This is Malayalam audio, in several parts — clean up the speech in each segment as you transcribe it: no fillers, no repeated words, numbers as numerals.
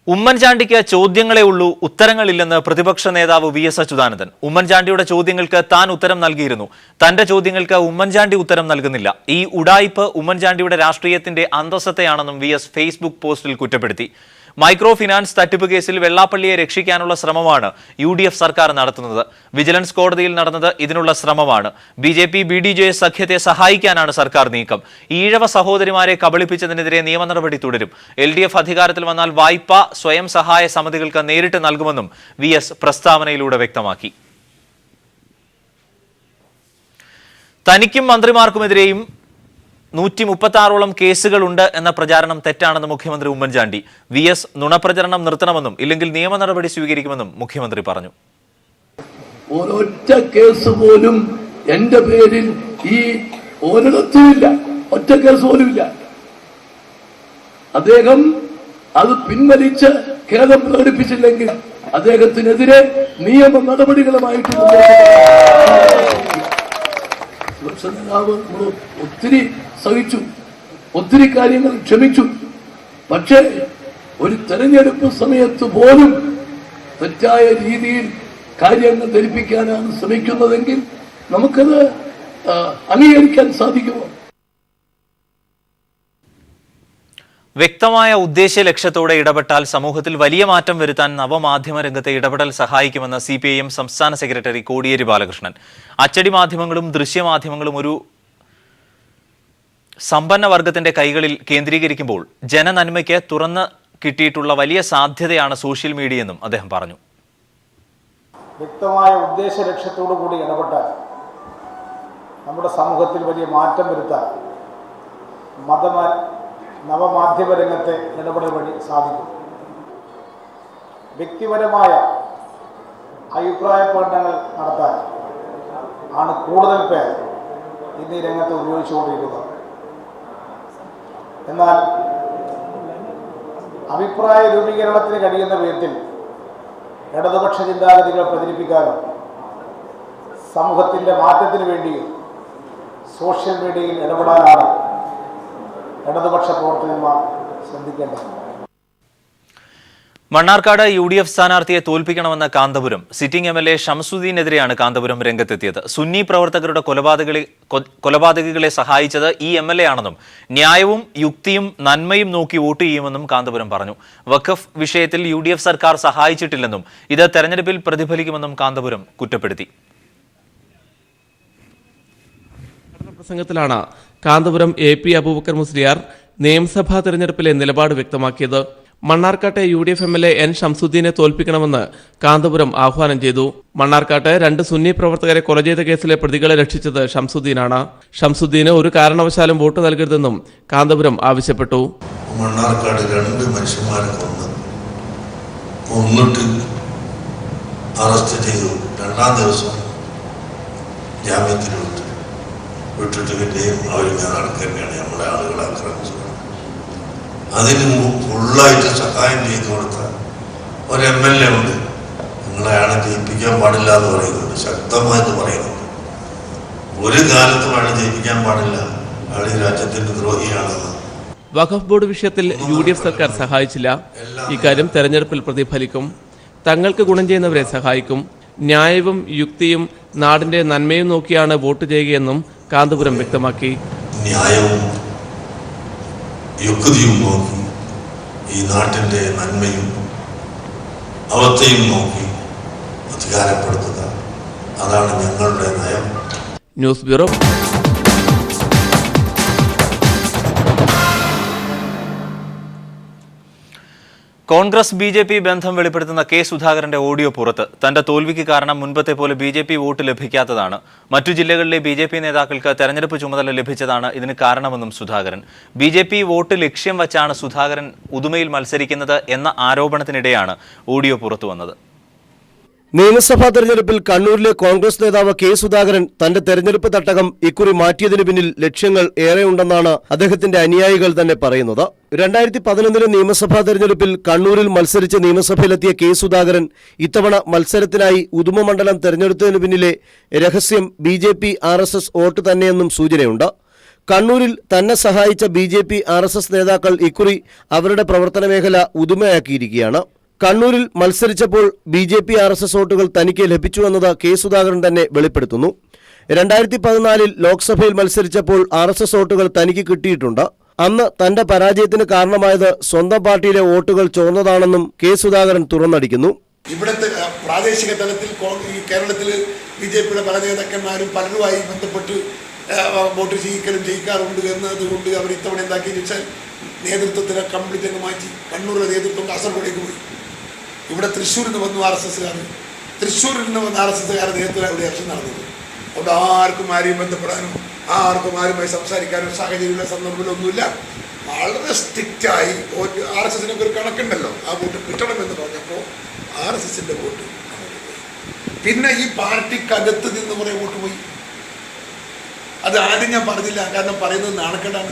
ഉമ്മൻചാണ്ടിക്ക് ചോദ്യങ്ങളേ ഉള്ളൂ, ഉത്തരങ്ങളില്ലെന്ന് പ്രതിപക്ഷ നേതാവ് വി.എസ്. അച്യുതാനന്ദൻ. ഉമ്മൻചാണ്ടിയുടെ ചോദ്യങ്ങൾക്ക് താൻ ഉത്തരം നൽകിയിരുന്നു. തന്റെ ചോദ്യങ്ങൾക്ക് ഉമ്മൻചാണ്ടി ഉത്തരം നൽകുന്നില്ല. ഈ ഉഡായിപ്പ് ഉമ്മൻചാണ്ടിയുടെ രാഷ്ട്രീയത്തിന്റെ അന്തസ്സത്തെയാണെന്നും വി.എസ്. ഫേസ്ബുക്ക് പോസ്റ്റിൽ കുറ്റപ്പെടുത്തി. മൈക്രോ ഫിനാൻസ് തട്ടിപ്പ് കേസിൽ വെള്ളാപ്പള്ളിയെ രക്ഷിക്കാനുള്ള ശ്രമമാണ് UDF സർക്കാർ നടത്തുന്നത്. വിജിലൻസ് കോടതിയിൽ നടന്നത് ഇതിനുള്ള ശ്രമമാണ്. BJP-BDJS സഖ്യത്തെ സഹായിക്കാനാണ് സർക്കാർ നീക്കം. ഈഴവ സഹോദരിമാരെ കബളിപ്പിച്ചതിനെതിരെ നിയമ നടപടി തുടരും. LDF അധികാരത്തിൽ വന്നാൽ വായ്പ സ്വയം സഹായ സമിതികൾക്ക് നേരിട്ട് നൽകുമെന്നും VS പ്രസ്താവനയിലൂടെ വ്യക്തമാക്കി. തനിക്കും മന്ത്രിമാർക്കുമെതിരെയും 136ഓളം കേസുകളുണ്ട് എന്ന പ്രചാരണം തെറ്റാണെന്ന് മുഖ്യമന്ത്രി ഉമ്മൻചാണ്ടി. VS നുണപ്രചരണം നിർത്തണമെന്നും ഇല്ലെങ്കിൽ നിയമ നടപടി സ്വീകരിക്കുമെന്നും മുഖ്യമന്ത്രി പറഞ്ഞു. ഒരൊറ്റ കേസ് പോലും എന്റെ പേരിൽ ഈ ഒരിടത്തുമില്ല, ഒറ്റ കേസ് പോലുമില്ല. അദ്ദേഹം അത് പിൻവലിച്ച് ഖേദം പ്രകടിപ്പിച്ചില്ലെങ്കിൽ അദ്ദേഹത്തിനെതിരെ നിയമ നടപടികളുമായിട്ട് പ്രതിപക്ഷ നേതാവ് ഒത്തിരി സഹിച്ചു, ഒത്തിരി കാര്യങ്ങൾ ക്ഷമിച്ചു. പക്ഷേ ഒരു തെരഞ്ഞെടുപ്പ് സമയത്ത് പോലും തെറ്റായ രീതിയിൽ കാര്യങ്ങൾ ധരിപ്പിക്കാനാണ് ശ്രമിക്കുന്നതെങ്കിൽ നമുക്കത് അംഗീകരിക്കാൻ സാധിക്കുമോ? വ്യക്തമായ ഉദ്ദേശ ലക്ഷ്യത്തോടെ ഇടപെട്ടാൽ സമൂഹത്തിൽ വലിയ മാറ്റം വരുത്താൻ നവമാധ്യമ രംഗത്തെ ഇടപെടൽ സഹായിക്കുമെന്ന് CPIM സംസ്ഥാന സെക്രട്ടറി കോടിയേരി ബാലകൃഷ്ണൻ. അച്ചടി മാധ്യമങ്ങളും ദൃശ്യമാധ്യമങ്ങളും ഒരു സമ്പന്ന വർഗത്തിന്റെ കൈകളിൽ കേന്ദ്രീകരിക്കുമ്പോൾ ജനനന്മയ്ക്ക് തുറന്ന് കിട്ടിയിട്ടുള്ള വലിയ സാധ്യതയാണ് സോഷ്യൽ മീഡിയയെന്നും അദ്ദേഹം പറഞ്ഞു. വ്യക്തമായ ഉദ്ദേശ ലക്ഷ്യത്തോടു കൂടി ഇടപെട്ടാൽ നമ്മുടെ സമൂഹത്തിൽ വലിയ മാറ്റം വരുത്താൻ നവമാധ്യമ രംഗത്തെ ഇടപെടൽ വഴി സാധിക്കും. വ്യക്തിപരമായ അഭിപ്രായ പ്രകടനങ്ങൾ നടത്താൻ ആണ് കൂടുതൽ പേർ ഇന്ന് ഈ രംഗത്ത് ഉപയോഗിച്ചുകൊണ്ടിരിക്കുന്നത്. എന്നാൽ അഭിപ്രായ രൂപീകരണത്തിന് കഴിയുന്ന വിധത്തിൽ ഇടതുപക്ഷ ചിന്താഗതികൾ പ്രചരിപ്പിക്കാനും സമൂഹത്തിൻ്റെ മാറ്റത്തിന് വേണ്ടിയും സോഷ്യൽ മീഡിയയിൽ ഇടപെടാനാണ് ഇടതുപക്ഷ പ്രവർത്തകന്മാർ ശ്രദ്ധിക്കേണ്ടത്. മണ്ണാർക്കാട് UDF സ്ഥാനാർത്ഥിയെ തോൽപ്പിക്കണമെന്ന കാന്തപുരം സിറ്റിംഗ് MLA ഷംസുദ്ദീനെതിരെയാണ് കാന്തപുരം രംഗത്തെത്തിയത്. സുന്നി പ്രവർത്തകരുടെ കൊലപാതകികളെ സഹായിച്ചത് ഈ MLA ആണെന്നും ന്യായവും യുക്തിയും നന്മയും നോക്കി വോട്ട് ചെയ്യുമെന്നും കാന്തപുരം പറഞ്ഞു. വഖഫ് വിഷയത്തിൽ UDF സർക്കാർ സഹായിച്ചിട്ടില്ലെന്നും ഇത് തെരഞ്ഞെടുപ്പിൽ പ്രതിഫലിക്കുമെന്നും കാന്തപുരം കുറ്റപ്പെടുത്തി. പ്രസംഗത്തിലാണ് കാന്തപുരം AP അബൂബക്കർ മുസ്ലിയാർ നിയമസഭാ തെരഞ്ഞെടുപ്പിലെ നിലപാട് വ്യക്തമാക്കിയത്. മണ്ണാർക്കാട്ടെ UDF MLA N ഷംസുദ്ദീനെ തോൽപ്പിക്കണമെന്ന് കാന്തപുരം ആഹ്വാനം ചെയ്തു. മണ്ണാർക്കാട്ട് 2 സുന്നി പ്രവർത്തകരെ കൊല ചെയ്ത കേസിലെ പ്രതികളെ രക്ഷിച്ചത് ഷംസുദ്ദീനാണ്. ഷംസുദ്ദീന് ഒരു കാരണവശാലും വോട്ട് നൽകരുതെന്നും കാന്തപുരം ആവശ്യപ്പെട്ടു. മണ്ണാർക്കാട് 2 മനുഷ്യന്മാരെ കൊന്നിട്ട് അറസ്റ്റ് ചെയ്തു. 2ാം ദിവസം ജാമ്യത്തിൽ വിട്ടിട്ട് പിന്നെയും അവരിങ്ങനെ നടക്കുകയാണ്. നമ്മളെ ആളുകളെ ആക്രമിച്ചത്. അതിന് ഫുള്ളായിട്ട് സഹായം ചെയ്തു കൊടുത്ത ഒരു MLA ഉണ്ട്. നിങ്ങളയാളെ ജയിപ്പിക്കാൻ പാടില്ല എന്ന് പറയുന്നുണ്ട്, ശക്തമായിട്ട് പറയുന്നുണ്ട്. ഒരു കാലത്തും അയാളെ ജയിപ്പിക്കാൻ പാടില്ല, അയാൾ ഈ രാജ്യത്തിന്റെ ദ്രോഹിയാണെന്ന്. വഖഫ് ബോർഡ് വിഷയത്തിൽ UDF സർക്കാർ സഹായിച്ചില്ല. ഇക്കാര്യം തെരഞ്ഞെടുപ്പിൽ പ്രതിഫലിക്കും. തങ്ങൾക്ക് ഗുണം ചെയ്യുന്നവരെ സഹായിക്കും. ന്യായവും യുക്തിയും നാടിന്റെ നന്മയും നോക്കിയാണ് വോട്ട് ചെയ്യുകയെന്നും കാന്തപുരം വ്യക്തമാക്കി. ന്യായവും യുക്തിയും നോക്കി, ഈ നാട്ടിന്റെ നന്മയും അവസ്ഥയും നോക്കി അധികാരപ്പെടുത്തുക, അതാണ് ഞങ്ങളുടെ നയം. News bureau. കോൺഗ്രസ് BJP ബന്ധം വെളിപ്പെടുത്തുന്ന K. സുധാകരന്റെ ഓഡിയോ പുറത്ത്. തന്റെ തോൽവിക്ക് കാരണം മുൻപത്തെ പോലെ BJP വോട്ട് ലഭിക്കാത്തതാണ്. മറ്റു ജില്ലകളിലെ BJP നേതാക്കൾക്ക് തെരഞ്ഞെടുപ്പ് ചുമതല ലഭിച്ചതാണ് ഇതിന് കാരണമെന്നും സുധാകരൻ. BJP വോട്ട് ലക്ഷ്യം വച്ചാണ് സുധാകരൻ ഉദുമയിൽ മത്സരിക്കുന്നത് എന്ന ആരോപണത്തിനിടെയാണ് ഓഡിയോ പുറത്തു വന്നത്. നിയമസഭാ തെരഞ്ഞെടുപ്പിൽ കണ്ണൂരിലെ കോൺഗ്രസ് നേതാവ് K. സുധാകരൻ തന്റെ തെരഞ്ഞെടുപ്പ് തട്ടകം ഇക്കുറി മാറ്റിയതിനു പിന്നിൽ ലക്ഷ്യങ്ങൾ ഏറെയുണ്ടെന്നാണ് അദ്ദേഹത്തിന്റെ അനുയായികൾ തന്നെ പറയുന്നത്. 2011 നിയമസഭാ തെരഞ്ഞെടുപ്പിൽ കണ്ണൂരിൽ മത്സരിച്ച് നിയമസഭയിലെത്തിയ K. സുധാകരൻ ഇത്തവണ മത്സരത്തിനായി ഉദുമ മണ്ഡലം തെരഞ്ഞെടുത്തതിനു പിന്നിലെ രഹസ്യം BJP RSS വോട്ട് തന്നെയെന്നും സൂചനയുണ്ട്. കണ്ണൂരിൽ തന്നെ സഹായിച്ച BJP RSS നേതാക്കൾ ഇക്കുറി അവരുടെ പ്രവർത്തന മേഖല ഉദുമയാക്കിയിരിക്കുകയാണ്. കണ്ണൂരിൽ മത്സരിച്ചപ്പോൾ BJP RSS വോട്ടുകൾ തനിക്ക് ലഭിച്ചുവെന്നത് കെ സുധാകരൻ തന്നെ വെളിപ്പെടുത്തുന്നു. 2014 ലോക്സഭയിൽ മത്സരിച്ചപ്പോൾ RSS വോട്ടുകൾ തനിക്ക് കിട്ടിയിട്ടുണ്ട്. അന്ന് തന്റെ പരാജയത്തിന് കാരണമായത് സ്വന്തം പാർട്ടിയിലെ വോട്ടുകൾ ചോർന്നതാണെന്നും കെ സുധാകരൻ തുറന്നടിക്കുന്നു. ഇവിടുത്തെ പ്രാദേശിക തലത്തിൽ കേരളത്തിൽ BJPയുടെ പല നേതാക്കന്മാരും പലരുമായി ബന്ധപ്പെട്ട് വോട്ട് ചെയ്യിക്കാറുണ്ട് എന്നതുകൊണ്ട് അവർ ഇത്തവണ എന്താക്കിയെന്ന് വെച്ചാൽ നേതൃത്വത്തിനെ കംപ്ലീറ്റ് അങ്ങ് മാറ്റി. കണ്ണൂരിലെ നേതൃത്വം കാസർഗോഡേക്ക് പോയി. ഇവിടെ തൃശ്ശൂരിൽ നിന്ന് വന്നു RSSകാർ, തൃശ്ശൂരിൽ നിന്ന് വന്ന RSSകാരുടെ നേതൃത്വം അവിടെ ഇലക്ഷൻ നടന്നത്. അവിടെ ആർക്കും ആരെയും ബന്ധപ്പെടാനും ആർക്കും ആരുമായി സംസാരിക്കാനും സാഹചര്യമില്ല, സന്ദർഭങ്ങളൊന്നുമില്ല. വളരെ സ്ട്രിക്റ്റായി RSSനൊക്കെ ഒരു കണക്കുണ്ടല്ലോ, ആ വോട്ട് കിട്ടണമെന്ന് പറഞ്ഞപ്പോൾ RSSന്റെ വോട്ട് പിന്നെ ഈ പാർട്ടിക്കകത്ത് നിന്ന് കുറേ വോട്ട് പോയി. അത് ആദ്യം ഞാൻ പറഞ്ഞില്ല, കാരണം പറയുന്നത് നാണക്കേടാണ്.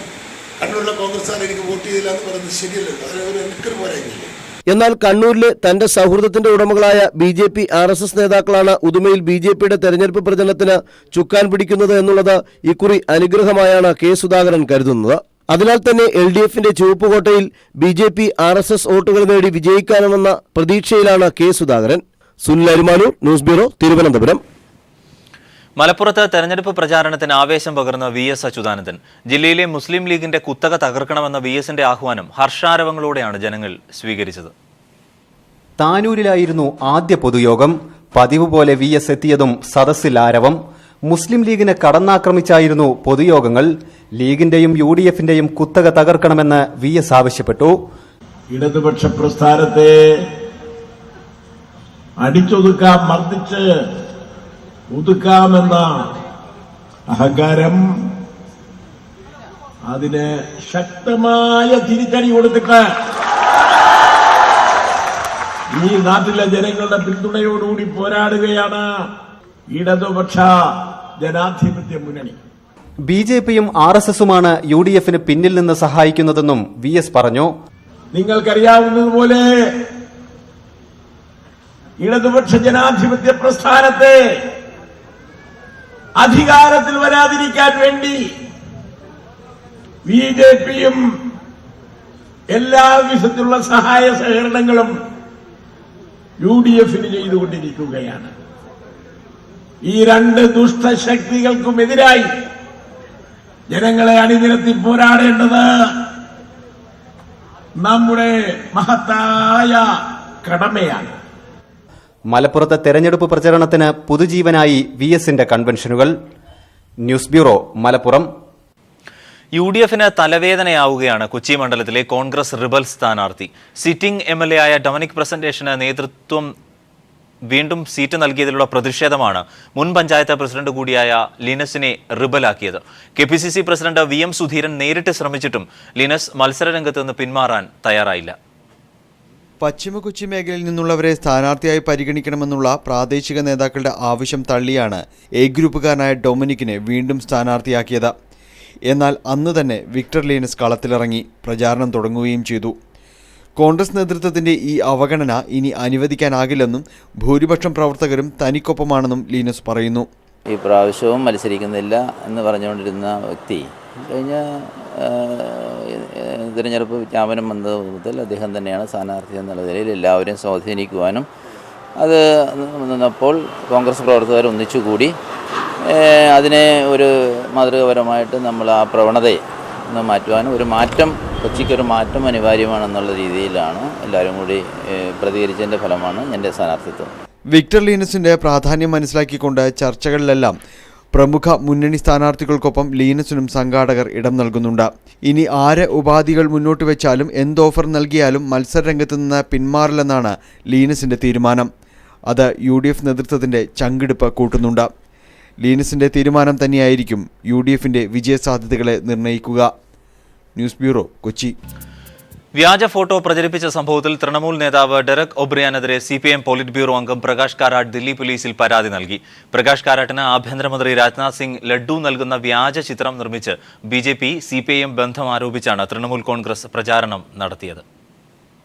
കണ്ണൂരിലെ കോൺഗ്രസ്സുകാർ എനിക്ക് വോട്ട് ചെയ്തില്ല എന്ന് പറയുന്നത് ശരിയല്ലല്ലോ, അതിനൊരു എനിക്കൊരു പോരായില്ലേ. എന്നാൽ കണ്ണൂരിലെ തന്റെ സൗഹൃദത്തിന്റെ ഉടമകളായ BJP RSS നേതാക്കളാണ് ഉദുമയിൽ BJPയുടെ തെരഞ്ഞെടുപ്പ് പ്രചരണത്തിന് ചുക്കാൻ പിടിക്കുന്നത് എന്നുള്ളത് ഇക്കുറി അനുഗ്രഹമായാണ് കെ സുധാകരൻ കരുതുന്നത്. അതിനാൽ തന്നെ LDFന്റെ ചുവപ്പുകോട്ടയിൽ BJP RSS വോട്ടുകൾ നേടി വിജയിക്കാനുമെന്ന പ്രതീക്ഷയിലാണ് K Sudhakaran. Sunil Arimanur, news bureau, Thiruvananthapuram. മലപ്പുറത്ത് തെരഞ്ഞെടുപ്പ് പ്രചാരണത്തിന് ആവേശം പകർന്ന VS അച്യുതാനന്ദൻ. ജില്ലയിലെ മുസ്ലിം ലീഗിന്റെ കുത്തക തകർക്കണമെന്ന VSന്റെ ആഹ്വാനം ഹർഷാരവങ്ങളോടെയാണ് ജനങ്ങൾ സ്വീകരിച്ചത്. താനൂരിലായിരുന്നു ആദ്യ പൊതുയോഗം. പതിവ് പോലെ VS എത്തിയതും സദസ്സിൽ ആരവം. മുസ്ലിം ലീഗിനെ കടന്നാക്രമിച്ചായിരുന്നു പൊതുയോഗങ്ങൾ. ലീഗിന്റെയും UDFന്റെയും കുത്തക തകർക്കണമെന്ന് VS ആവശ്യപ്പെട്ടു. ഇടതുപക്ഷ പ്രസ്ഥാനത്തെ അടിച്ചൊതുക്കാം, മർദ്ദിച്ച് ഒതുക്കാമെന്ന അഹങ്കാരം, അതിന് ശക്തമായ തിരിച്ചടി കൊടുത്തിട്ട് ഈ നാട്ടിലെ ജനങ്ങളുടെ പിന്തുണയോടുകൂടി പോരാടുകയാണ് ഇടതുപക്ഷ ജനാധിപത്യ മുന്നണി. BJPയും RSSുമാണ് UDFന് പിന്നിൽ നിന്ന് സഹായിക്കുന്നതെന്നും VS പറഞ്ഞു. നിങ്ങൾക്കറിയാവുന്നതുപോലെ ഇടതുപക്ഷ ജനാധിപത്യ പ്രസ്ഥാനത്തെ അധികാരത്തിൽ വരാതിരിക്കാൻ വേണ്ടി BJPയും എല്ലാ വിധത്തിലുള്ള സഹായ സഹകരണങ്ങളും UDFന് ചെയ്തുകൊണ്ടിരിക്കുകയാണ്. ഈ രണ്ട് ദുഷ്ടശക്തികൾക്കുമെതിരായി ജനങ്ങളെ അണിനിരത്തി പോരാടേണ്ടത് നമ്മുടെ മഹത്തായ കടമയാണ്. മലപ്പുറത്തെ തെരഞ്ഞെടുപ്പ് പ്രചരണത്തിന് പുതുജീവനായി VSന്റെ കൺവെൻഷനുകൾ. News bureau, Malappuram. UDFന് തലവേദനയാവുകയാണ് കൊച്ചി മണ്ഡലത്തിലെ കോൺഗ്രസ് റിബൽ സ്ഥാനാർത്ഥി. സിറ്റിംഗ് MLA ആയ ഡൊമിനിക് പ്രസന്റേഷന് നേതൃത്വം വീണ്ടും സീറ്റ് നൽകിയതിലുള്ള പ്രതിഷേധമാണ് മുൻ പഞ്ചായത്ത് പ്രസിഡന്റ് കൂടിയായ ലിനസിനെ റിബലാക്കിയത്. KPCC പ്രസിഡന്റ് VM സുധീരൻ നേരിട്ട് ശ്രമിച്ചിട്ടും ലിനസ് മത്സരരംഗത്ത് നിന്ന് പിന്മാറാൻ തയ്യാറായില്ല. പശ്ചിമ കൊച്ചി മേഖലയിൽ നിന്നുള്ളവരെ സ്ഥാനാർത്ഥിയായി പരിഗണിക്കണമെന്നുള്ള പ്രാദേശിക നേതാക്കളുടെ ആവശ്യം തള്ളിയാണ് A ഗ്രൂപ്പുകാരനായ ഡൊമിനിക്കിനെ വീണ്ടും സ്ഥാനാർത്ഥിയാക്കിയത്. എന്നാൽ അന്ന് തന്നെ വിക്ടർ ലീനസ് കളത്തിലിറങ്ങി പ്രചാരണം തുടങ്ങുകയും ചെയ്തു. കോൺഗ്രസ് നേതൃത്വത്തിന്റെ ഈ അവഗണന ഇനി അനുവദിക്കാനാകില്ലെന്നും ഭൂരിപക്ഷം പ്രവർത്തകരും തനിക്കൊപ്പമാണെന്നും ലീനസ് പറയുന്നു. ഈ പ്രാവശ്യവും മത്സരിക്കുന്നില്ല എന്ന് പറഞ്ഞുകൊണ്ടിരുന്ന വ്യക്തി കഴിഞ്ഞ തിരഞ്ഞെടുപ്പ് വിജ്ഞാപനം വന്നത് മുതൽ അദ്ദേഹം തന്നെയാണ് സ്ഥാനാർത്ഥി എന്നുള്ള നിലയിൽ എല്ലാവരെയും സ്വാധീനിക്കുവാനും അത് നിന്നപ്പോൾ കോൺഗ്രസ് പ്രവർത്തകർ ഒന്നിച്ചുകൂടി അതിനെ ഒരു മാതൃകാപരമായിട്ട് നമ്മൾ ആ പ്രവണതയെ ഒന്ന് മാറ്റുവാനും ഒരു മാറ്റം, കൊച്ചിക്കൊരു മാറ്റം അനിവാര്യമാണെന്നുള്ള രീതിയിലാണ് എല്ലാവരും കൂടി പ്രതികരിച്ചതിൻ്റെ ഫലമാണ് എൻ്റെ സ്ഥാനാർത്ഥിത്വം. വിക്ടർ ലീനസിന്റെ പ്രാധാന്യം മനസ്സിലാക്കിക്കൊണ്ട് ചർച്ചകളിലെല്ലാം പ്രമുഖ മുന്നണി സ്ഥാനാർത്ഥികൾക്കൊപ്പം ലീനസിനും സംഘാടകർ ഇടം നൽകുന്നുണ്ട്. ഇനി ആര് ഉപാധികൾ മുന്നോട്ട് വെച്ചാലും എന്ത് ഓഫർ നൽകിയാലും മത്സരരംഗത്ത് നിന്ന് പിന്മാറില്ലെന്നാണ് ലീനസിന്റെ തീരുമാനം. അത് UDF നേതൃത്വത്തിന്റെ ചങ്കിടിപ്പ് കൂട്ടുന്നുണ്ട്. ലീനസിന്റെ തീരുമാനം തന്നെയായിരിക്കും UDFന്റെ വിജയസാധ്യതകളെ നിർണ്ണയിക്കുക. News bureau, Kochi. വ്യാജ ഫോട്ടോ പ്രചരിപ്പിച്ച സംഭവത്തിൽ തൃണമൂൽ നേതാവ് ഡെറക് ഒബ്രിയാനെതിരെ CPM പോളിറ്റ് ബ്യൂറോ അംഗം പ്രകാശ് കാരാട്ട് ദില്ലി പോലീസിൽ പരാതി നൽകി. പ്രകാശ് കാരാട്ടിന് ആഭ്യന്തരമന്ത്രി രാജ്നാഥ് സിംഗ് ലഡ്ഡു നൽകുന്ന വ്യാജ ചിത്രം നിർമ്മിച്ച് BJP CPIM ബന്ധം ആരോപിച്ചാണ് തൃണമൂൽ കോൺഗ്രസ് പ്രചാരണം നടത്തിയത്.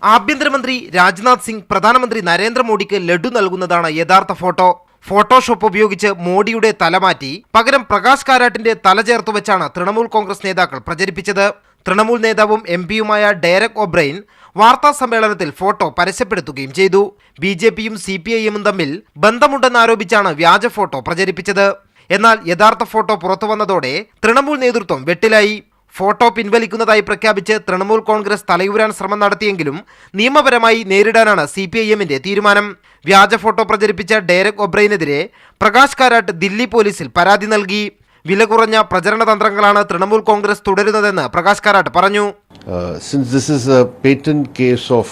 ആഭ്യന്തരമന്ത്രി രാജ്നാഥ് സിംഗ് പ്രധാനമന്ത്രി നരേന്ദ്രമോദിക്ക് ലഡ്ഡു നൽകുന്നതാണ് യഥാർത്ഥ ഫോട്ടോ. ഫോട്ടോഷോപ്പ് ഉപയോഗിച്ച് മോഡിയുടെ തലമാറ്റി പകരം പ്രകാശ് കാരാട്ടിന്റെ തല ചേർത്തു വെച്ചാണ് തൃണമൂൽ കോൺഗ്രസ് നേതാക്കൾ പ്രചരിപ്പിച്ചത്. തൃണമൂൽ നേതാവും എംപിയുമായ ഡെറക് ഒബ്രൈൻ വാർത്താ സമ്മേളനത്തിൽ ഫോട്ടോ പരസ്യപ്പെടുത്തുകയും ചെയ്തു. BJPയും CPIഎമ്മും തമ്മിൽ ബന്ധമുണ്ടെന്നാരോപിച്ചാണ് വ്യാജ ഫോട്ടോ പ്രചരിപ്പിച്ചത്. എന്നാൽ യഥാർത്ഥ ഫോട്ടോ പുറത്തു വന്നതോടെ തൃണമൂൽ നേതൃത്വം വെട്ടിലായി. ഫോട്ടോ പിൻവലിക്കുന്നതായി പ്രഖ്യാപിച്ച് തൃണമൂൽ കോൺഗ്രസ് തലയൂരാൻ ശ്രമം നടത്തിയെങ്കിലും നിയമപരമായി നേരിടാനാണ് CPIഎമ്മിന്റെ തീരുമാനം. വ്യാജ ഫോട്ടോ പ്രചരിപ്പിച്ച ഡെറക് ഒബ്രൈനെതിരെ പ്രകാശ് കാരാട്ട് ദില്ലി പോലീസിൽ പരാതി നൽകി. വില കുറഞ്ഞ പ്രചരണ തന്ത്രങ്ങളാണ് തൃണമൂൽ കോൺഗ്രസ് തുടരുന്നതെന്ന് പ്രകാശ് കാരാട്ട് പറഞ്ഞു. Since this is a patent case of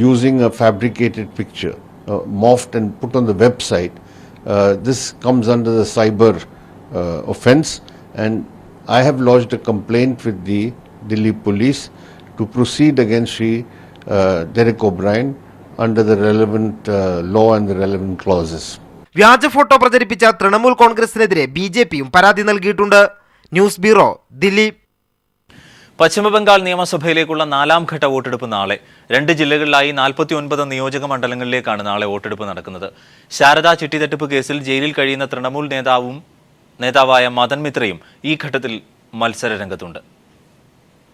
using a fabricated picture, morphed and put on the website, this comes under the cyber offence, and I have lodged a complaint with the Delhi police to proceed against Shri Derek O'Brien under the relevant law and the relevant clauses. വ്യാജ ഫോട്ടോ പ്രചരിപ്പിച്ച തൃണമൂൽ കോൺഗ്രസിനെതിരെ BJPയും പരാതി നൽകിയിട്ടുണ്ട്. News bureau, Delhi. പശ്ചിമബംഗാൾ നിയമസഭയിലേക്കുള്ള 4ാം ഘട്ട വോട്ടെടുപ്പ് നാളെ. 2 ജില്ലകളിലായി 49 നിയോജക മണ്ഡലങ്ങളിലേക്കാണ് നാളെ വോട്ടെടുപ്പ് നടക്കുന്നത്. ശാരദാ ചിട്ടി തട്ടിപ്പ് കേസിൽ ജയിലിൽ കഴിയുന്ന തൃണമൂൽ നേതാവായ മദൻ മിത്രയും ഈ ഘട്ടത്തിൽ മത്സര രംഗത്തുണ്ട്.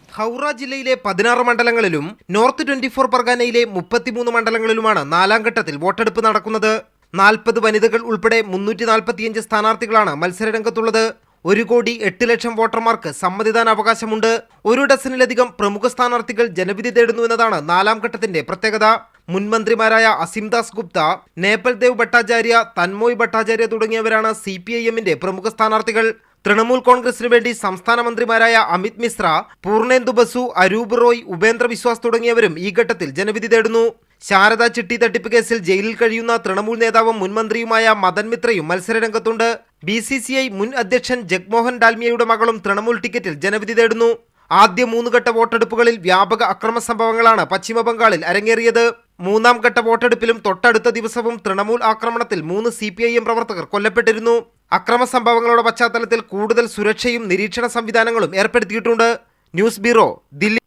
ഹൗറ ജില്ലയിലെ 16 മണ്ഡലങ്ങളിലും നോർത്ത് 24 പർഗാനയിലെ 33 മണ്ഡലങ്ങളിലുമാണ് 4ാം ഘട്ടത്തിൽ വോട്ടെടുപ്പ് നടക്കുന്നത്. 40 വനിതകൾ ഉൾപ്പെടെ 345 സ്ഥാനാർത്ഥികളാണ് മത്സരരംഗത്തുള്ളത്. 1,08,00,000 വോട്ടർമാർക്ക് സമ്മതിദാനാവകാശമുണ്ട്. 1 ഡസനിലധികം പ്രമുഖ സ്ഥാനാർത്ഥികൾ ജനവിധി തേടുന്നു എന്നതാണ് 4ാം ഘട്ടത്തിന്റെ പ്രത്യേകത. മുൻമന്ത്രിമാരായ അസിംദാസ് ഗുപ്ത, നേപൽ ദേവ് ഭട്ടാചാര്യ, തന്മോയ് ഭട്ടാചാര്യ തുടങ്ങിയവരാണ് CPIഎമ്മിന്റെ പ്രമുഖ സ്ഥാനാർത്ഥികൾ. തൃണമൂൽ കോൺഗ്രസിനു വേണ്ടി സംസ്ഥാന മന്ത്രിമാരായ അമിത് മിശ്ര, പൂർണേന്ദു ബസു, അരൂപ് റോയ്, ഉപേന്ദ്ര വിശ്വാസ് തുടങ്ങിയവരും ഈ ഘട്ടത്തിൽ ജനവിധി തേടുന്നു. ശാരദാ ചിട്ടി തട്ടിപ്പ് കേസിൽ ജയിലിൽ കഴിയുന്ന തൃണമൂൽ നേതാവും മുൻമന്ത്രിയുമായ മദൻ മിത്രയും മത്സരരംഗത്തുണ്ട്. BCCI മുൻ അധ്യക്ഷൻ ജഗ്മോഹൻ ഡാൽമിയയുടെ മകളും തൃണമൂൽ ടിക്കറ്റിൽ ജനവിധി തേടുന്നു. ആദ്യ 3 ഘട്ട വോട്ടെടുപ്പുകളിൽ വ്യാപക അക്രമ സംഭവങ്ങളാണ് പശ്ചിമബംഗാളിൽ അരങ്ങേറിയത്. 3ാം ഘട്ട വോട്ടെടുപ്പിലും തൊട്ടടുത്ത ദിവസവും തൃണമൂൽ ആക്രമണത്തിൽ 3 CPIഎം പ്രവർത്തകർ കൊല്ലപ്പെട്ടിരുന്നു. അക്രമ സംഭവങ്ങളുടെ പശ്ചാത്തലത്തിൽ കൂടുതൽ സുരക്ഷയും നിരീക്ഷണ സംവിധാനങ്ങളും ഏർപ്പെടുത്തിയിട്ടുണ്ട്. News bureau, Delhi.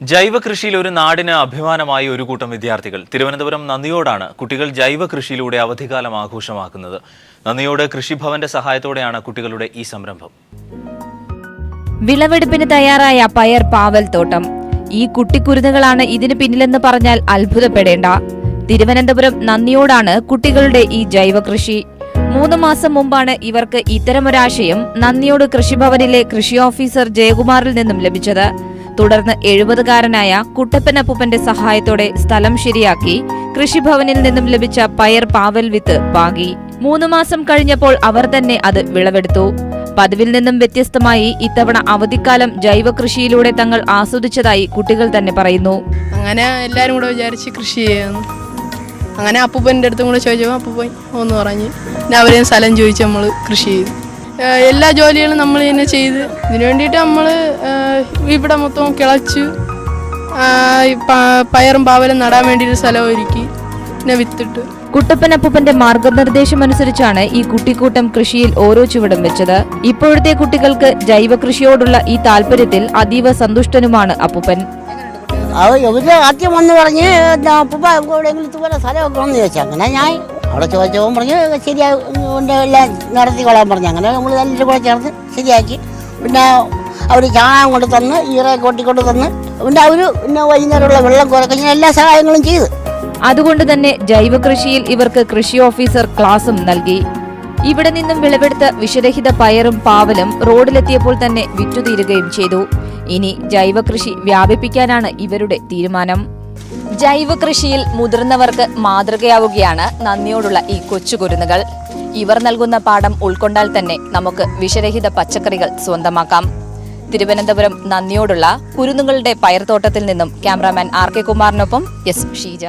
ജൈവ കൃഷിയിൽ ഒരു നാടിന് അഭിമാനമായി ഒരു കൂട്ടം വിദ്യാർത്ഥികൾ. തിരുവനന്തപുരം നന്ദിയോടാണ് കുട്ടികൾ ജൈവ കൃഷിയിലൂടെ അവധിക്കാലം ആഘോഷമാക്കുന്നത്. നന്ദിയോട് കൃഷിഭവന്റെ സഹായത്തോടെയാണ് കുട്ടികളുടെ ഈ സംരംഭം. വിളവെടുപ്പിന് തയ്യാറായ പയർ പാവൽ തോട്ടം. ഈ കുട്ടിക്കുരുന്നുകളാണ് ഇതിന് പിന്നിലെന്ന് പറഞ്ഞാൽ അത്ഭുതപ്പെടേണ്ട. തിരുവനന്തപുരം നന്ദിയോടാണ് കുട്ടികളുടെ ഈ ജൈവ കൃഷി. 3 മാസം മുമ്പാണ് ഇവർക്ക് ഇത്തരമൊരാശയം നന്ദിയോട് കൃഷിഭവനിലെ കൃഷി ഓഫീസർ ജയകുമാറിൽ നിന്നും ലഭിച്ചത്. തുടർന്ന് 70-കാരനായ കുട്ടപ്പൻ അപ്പൂപ്പന്റെ സഹായത്തോടെ സ്ഥലം ശരിയാക്കി കൃഷിഭവനിൽ നിന്നും ലഭിച്ച പയർ പാവൽ വിത്ത് പാകി. 3 മാസം കഴിഞ്ഞപ്പോൾ അവർ തന്നെ അത് വിളവെടുത്തു. പതിവിൽ നിന്നും വ്യത്യസ്തമായി ഇത്തവണ അവധിക്കാലം ജൈവ കൃഷിയിലൂടെ തങ്ങൾ ആസ്വദിച്ചതായി കുട്ടികൾ തന്നെ പറയുന്നു. അങ്ങനെ എല്ലാരും കൂടെ വിചാരിച്ച് കൃഷി ചെയ്യുന്നു. അങ്ങനെ അപ്പൂപ്പൻ്റെ അടുത്തും കൂടെ ചോദിച്ചപ്പോൾ അപ്പൂപ്പൻ ഒന്ന് പറഞ്ഞ് പിന്നെ അവരെയും സ്ഥലം ചോദിച്ച് നമ്മൾ കൃഷി ചെയ്തു. എല്ലാ ജോലികളും നമ്മൾ തന്നെ ചെയ്ത് ഇതിനു വേണ്ടിയിട്ട് നമ്മൾ ഇവിടെ മൊത്തം കിളച്ച് പയറും പാവലും നടാൻ വേണ്ടി ഒരു സ്ഥലം ഒരുക്കി പിന്നെ വിത്തിട്ട്. കുട്ടപ്പൻ അപ്പൂപ്പന്റെ മാർഗനിർദ്ദേശമനുസരിച്ചാണ് ഈ കുട്ടിക്കൂട്ടം കൃഷിയിൽ ഓരോ ചുവടും വെച്ചത്. ഇപ്പോഴത്തെ കുട്ടികൾക്ക് ജൈവ കൃഷിയോടുള്ള ഈ താല്പര്യത്തിൽ അതീവ സന്തുഷ്ടനുമാണ് അപ്പൂപ്പൻ. ആദ്യം വന്ന് പറഞ്ഞ് അപ്പൂപ്പ എവിടെയെങ്കിലും ഇതുപോലെ സ്ഥലമൊക്കെ വന്ന് ചോദിച്ചു. അങ്ങനെ ഞാൻ അവിടെ ചോദിച്ചപ്പോൾ പറഞ്ഞ് ശരിയായി എല്ലാം നടത്തിക്കൊള്ളാൻ പറഞ്ഞു. അങ്ങനെ നമ്മൾ എല്ലാവരും കൂടെ ചേർന്ന് ശരിയാക്കി. പിന്നെ അവർ ചാണകം കൊണ്ട് തന്ന്, ഈറയൊക്കെ കൊട്ടിക്കൊണ്ട് തന്ന്, പിന്നെ അവർ പിന്നെ വൈകുന്നേരമുള്ള വെള്ളം കുറയ്ക്കുന്ന എല്ലാ സഹായങ്ങളും ചെയ്തു. അതുകൊണ്ട് തന്നെ ജൈവ കൃഷിയിൽ ഇവർക്ക് കൃഷി ഓഫീസർ ക്ലാസും നൽകി. ഇവിടെ നിന്നും വിളവെടുത്ത വിഷരഹിത പയറും പാവലും റോഡിലെത്തിയപ്പോൾ തന്നെ വിറ്റുതീരുകയും ചെയ്തു. ഇനി ജൈവ കൃഷി വ്യാപിപ്പിക്കാനാണ് ഇവരുടെ തീരുമാനം. ജൈവ കൃഷിയിൽ മുതിർന്നവർക്ക് മാതൃകയാവുകയാണ് നന്ദിയോടുള്ള ഈ കൊച്ചുകുരുന്നുകൾ. ഇവർ നൽകുന്ന പാഠം ഉൾക്കൊണ്ടാൽ തന്നെ നമുക്ക് വിഷരഹിത പച്ചക്കറികൾ സ്വന്തമാക്കാം. തിരുവനന്തപുരം നന്ദിയോടുള്ള കുരുന്നുകളുടെ പയർത്തോട്ടത്തിൽ നിന്നും ക്യാമറാമാൻ RK കുമാറിനൊപ്പം S. ഷീജ.